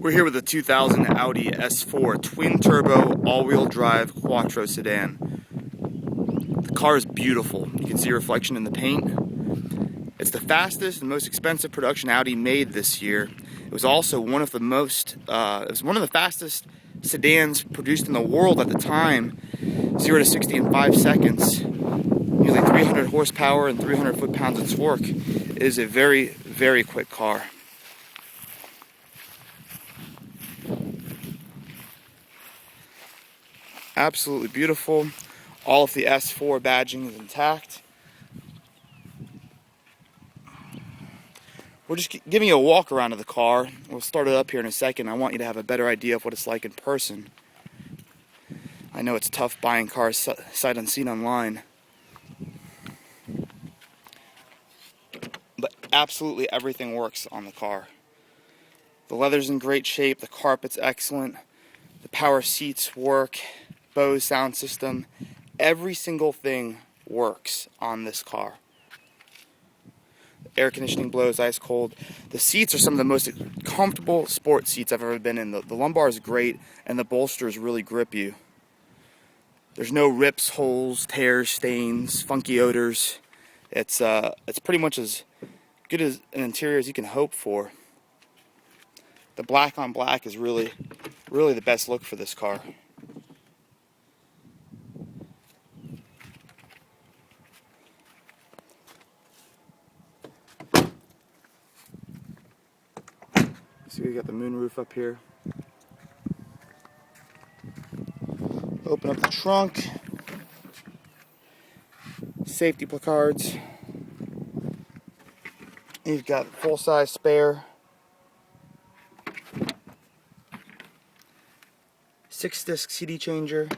We're here with a 2000 Audi S4 twin-turbo, all-wheel drive quattro sedan. The car is beautiful. You can see a reflection in the paint. It's the fastest and most expensive production Audi made this year. It was also one of the fastest sedans produced in the world at the time. 0 to 60 in 5 seconds. Nearly 300 horsepower and 300 foot-pounds of torque. It is a very, very quick car. Absolutely beautiful. All of the S4 badging is intact. We're just giving you a walk around of the car. We'll start it up here in a second. I want you to have a better idea of what it's like in person. I know it's tough buying cars sight unseen online. But absolutely everything works on the car. The leather's in great shape, the carpet's excellent, the power seats work, Bose sound system, every single thing works on this car. Air conditioning blows ice cold. The seats are some of the most comfortable sport seats I've ever been in. The lumbar is great and the bolsters really grip you. There's no rips, holes, tears, stains, funky odors. It's pretty much as good as an interior as you can hope for. The black on black is really the best look for this car. See, we got the moonroof up here. Open up the trunk. Safety placards. You've got full-size spare. 6-disc CD changer.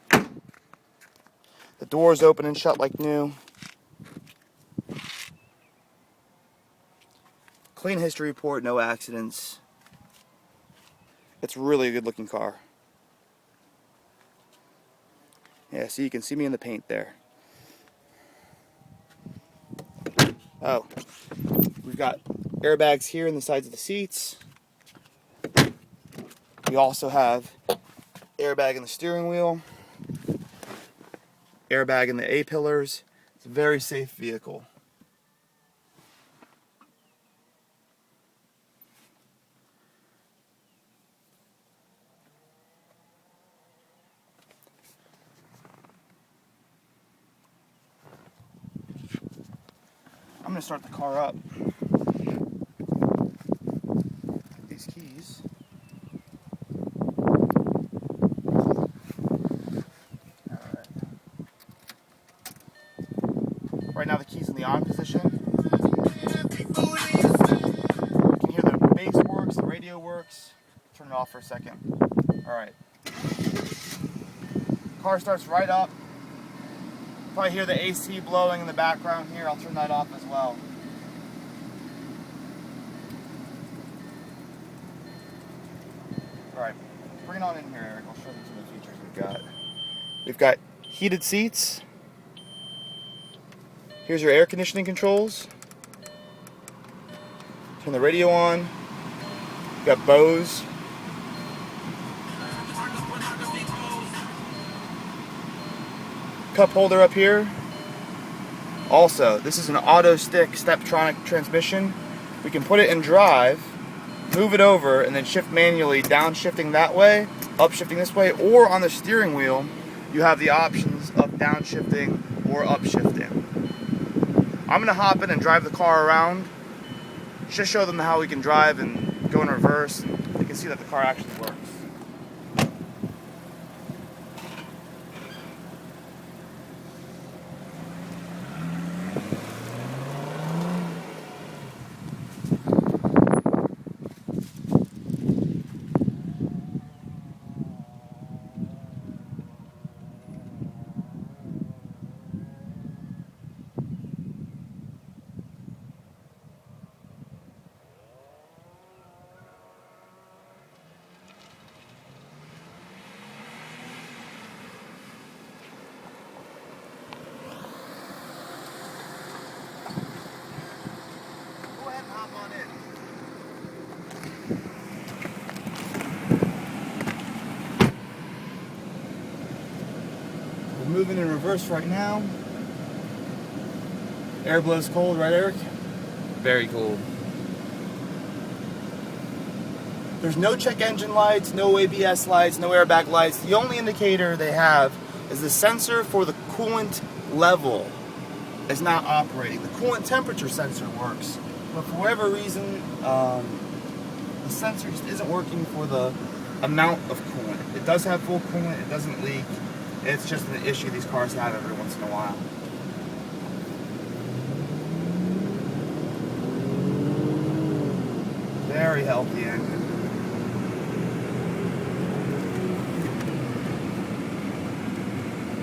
The doors open and shut like new. Clean history report, no accidents. It's really a good looking car. Yeah, so you can see me in the paint there. Oh, we've got airbags here in the sides of the seats. We also have airbag in the steering wheel, airbag in the A-pillars. It's a very safe vehicle. I'm going to start the car up. Take these keys. Alright. Right now the key's in the on position. You can hear the bass works, the radio works. Turn it off for a second. Alright. Car starts right up. Probably hear the AC blowing in the background here. I'll turn that off as well. Alright, bring it on in here, Eric. I'll show them some of the features we've got. We've got heated seats. Here's your air conditioning controls. Turn the radio on. We've got Bose. Cup holder up here. Also, this is an auto stick Steptronic transmission. We can put it in drive, move it over, and then shift manually, downshifting that way, upshifting this way, or on the steering wheel, you have the options of downshifting or upshifting. I'm gonna hop in and drive the car around, just show them how we can drive and go in reverse, and you can see that the car actually works. reverse right now. Air blows cold, right, Eric? Very cold. There's no check engine lights, no ABS lights, no airbag lights. The only indicator they have is the sensor for the coolant level is not operating. The coolant temperature sensor works, but for whatever reason, the sensor just isn't working for the amount of coolant. It does have full coolant, it doesn't leak. It's just an issue these cars have every once in a while. Very healthy engine.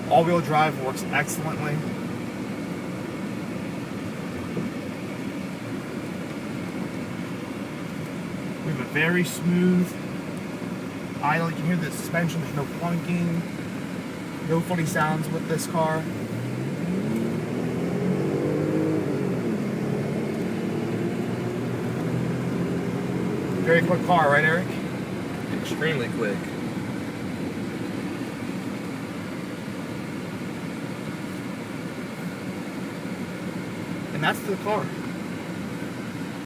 All-wheel drive works excellently. We have a very smooth idle. You can hear the suspension, there's no clunking, no funny sounds with this car. Very quick car, right, Eric? Extremely quick. And that's the car.